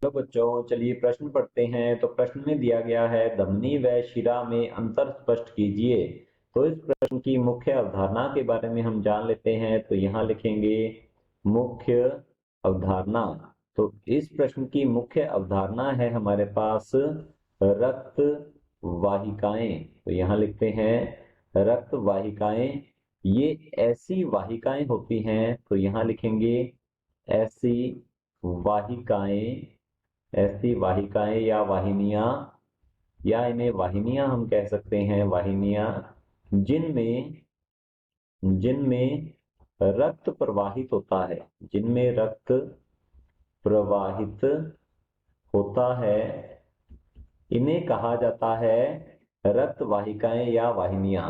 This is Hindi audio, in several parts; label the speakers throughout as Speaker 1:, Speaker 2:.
Speaker 1: हेलो बच्चों, चलिए प्रश्न पढ़ते हैं। तो प्रश्न में दिया गया है धमनी व शिरा में अंतर स्पष्ट कीजिए। तो इस प्रश्न की मुख्य अवधारणा के बारे में हम जान लेते हैं। तो यहाँ लिखेंगे मुख्य अवधारणा। तो इस प्रश्न की मुख्य अवधारणा है हमारे पास रक्त वाहिकाएं। तो यहाँ लिखते हैं रक्त वाहिकाएं। ये ऐसी वाहिकाएं होती हैं। तो यहाँ लिखेंगे ऐसी वाहिकाएं, ऐसी वाहिकाएं या वाहिनियां, या इन्हें वाहिनियां हम कह सकते हैं, वाहिनियां जिनमें जिनमें रक्त प्रवाहित होता है, जिनमें रक्त प्रवाहित होता है, इन्हें कहा जाता है रक्त वाहिकाएं या वाहिनियां।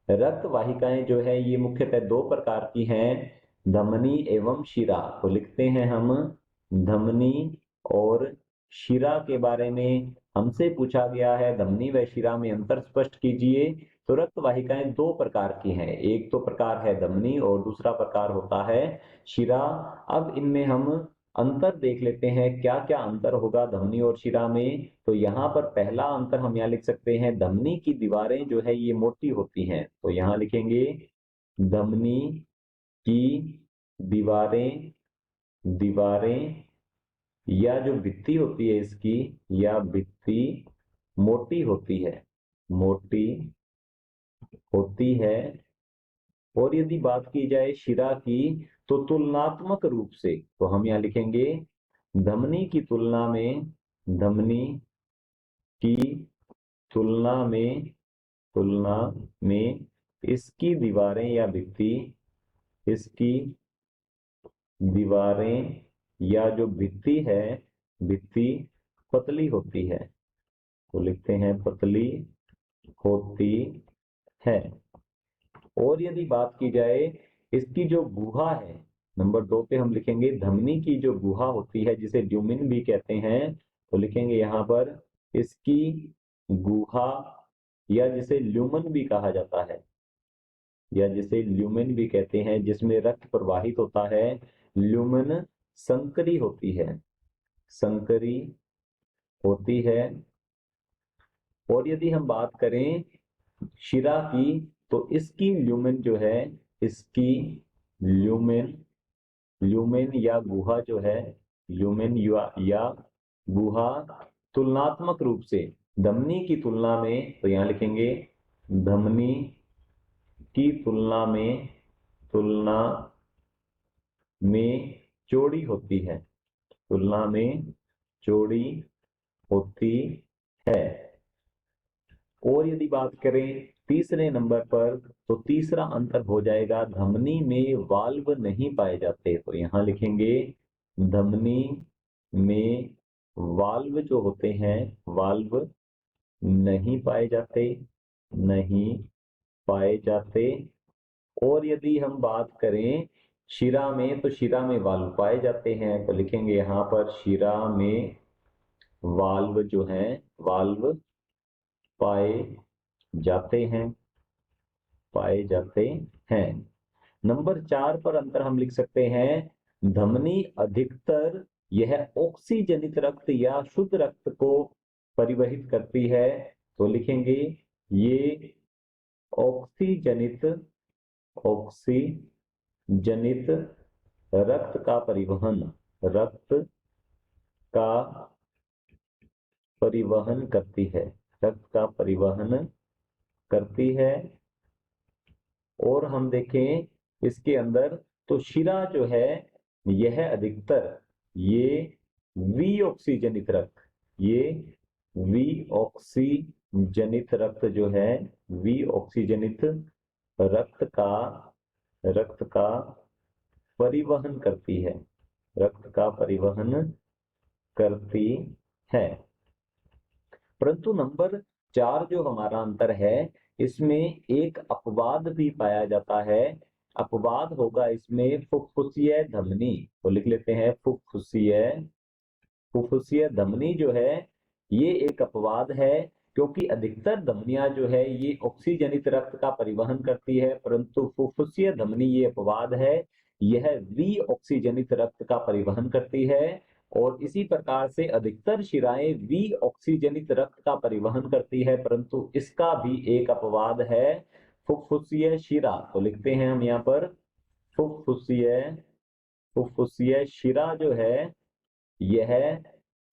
Speaker 1: रक्त वाहिकाएं जो है ये मुख्यतः दो प्रकार की हैं, धमनी एवं शिरा। तो लिखते हैं हम धमनी और शिरा के बारे में हमसे पूछा गया है धमनी व शिरा में अंतर स्पष्ट कीजिए। तो रक्त वाहिकाएं दो प्रकार की हैं, एक तो प्रकार है धमनी और दूसरा प्रकार होता है शिरा। अब इनमें हम अंतर देख लेते हैं, क्या क्या अंतर होगा धमनी और शिरा में। तो यहाँ पर पहला अंतर हम यहाँ लिख सकते हैं, धमनी की दीवारें जो है ये मोटी होती हैं। तो यहाँ लिखेंगे धमनी की दीवारें, दीवारें या जो भित्ति होती है इसकी, या भित्ति मोटी होती है, मोटी होती है। और यदि बात की जाए शिरा की, तो तुलनात्मक रूप से, तो हम यहाँ लिखेंगे धमनी की तुलना में, धमनी की तुलना में इसकी दीवारें या भित्ति, इसकी दीवारें या जो भित्ति है, भित्ति पतली होती है। तो लिखते हैं पतली होती है। और यदि बात की जाए इसकी जो गुहा है, नंबर 2 पे हम लिखेंगे धमनी की जो गुहा होती है जिसे ल्यूमिन भी कहते हैं। तो लिखेंगे यहाँ पर इसकी गुहा, या जिसे ल्यूमन भी कहा जाता है, या जिसे ल्यूमेन भी कहते हैं, जिसमें रक्त प्रवाहित होता है, ल्यूमन संकरी होती है, संकरी होती है। और यदि हम बात करें शिरा की, तो इसकी ल्यूमेन जो है, इसकी ल्यूमेन, ल्यूमेन या गुहा जो है, ल्यूमेन या गुहा तुलनात्मक रूप से धमनी की तुलना में, तो यहां लिखेंगे धमनी की तुलना में चौड़ी होती है, तुलना में चौड़ी होती है। और यदि बात करें तीसरे नंबर पर, तो तीसरा अंतर हो जाएगा धमनी में वाल्व नहीं पाए जाते। तो यहां लिखेंगे धमनी में वाल्व जो होते हैं, वाल्व नहीं पाए जाते, नहीं पाए जाते। और यदि हम बात करें शिरा में, तो शिरा में वाल्व पाए जाते हैं। तो लिखेंगे यहाँ पर शिरा में वाल्व जो हैं, वाल्व पाए जाते हैं, पाए जाते हैं। नंबर 4 पर अंतर हम लिख सकते हैं, धमनी अधिकतर यह ऑक्सीजनित रक्त या शुद्ध रक्त को परिवहित करती है। तो लिखेंगे ये ऑक्सीजनित, ऑक्सीजनित रक्त का परिवहन, रक्त का परिवहन करती है, रक्त का परिवहन करती है। और हम देखें इसके अंदर, तो शिरा जो है यह अधिकतर ये वी ऑक्सीजनित रक्त, ये वी ऑक्सीजनित रक्त जो है, वी ऑक्सीजनित रक्त का, रक्त का परिवहन करती है, रक्त का परिवहन करती है। परंतु नंबर 4 जो हमारा अंतर है, इसमें एक अपवाद भी पाया जाता है। अपवाद होगा इसमें फुफ्फुसीय धमनी। तो लिख लेते हैं फुफ्फुसीय, फुफ्फुसीय धमनी जो है ये एक अपवाद है, क्योंकि अधिकतर धमनियां जो है ये ऑक्सीजनित रक्त का परिवहन करती है, परंतु फुफ्फुसीय धमनी ये अपवाद है, यह वी ऑक्सीजनित रक्त का परिवहन करती है। और इसी प्रकार से अधिकतर शिराएं वी ऑक्सीजनित रक्त का परिवहन करती है, परंतु इसका भी एक अपवाद है, फुफ्फुसीय शिरा। तो लिखते हैं हम यहाँ पर फुफ्फुसीय फुफ्फुसीय शिरा जो है यह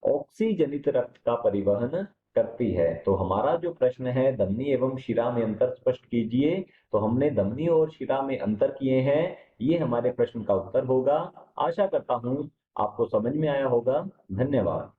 Speaker 1: ऑक्सीजनित रक्त का परिवहन करती है। तो हमारा जो प्रश्न है धमनी एवं शिरा में अंतर स्पष्ट कीजिए, तो हमने धमनी और शिरा में अंतर किए हैं, ये हमारे प्रश्न का उत्तर होगा। आशा करता हूं आपको समझ में आया होगा। धन्यवाद।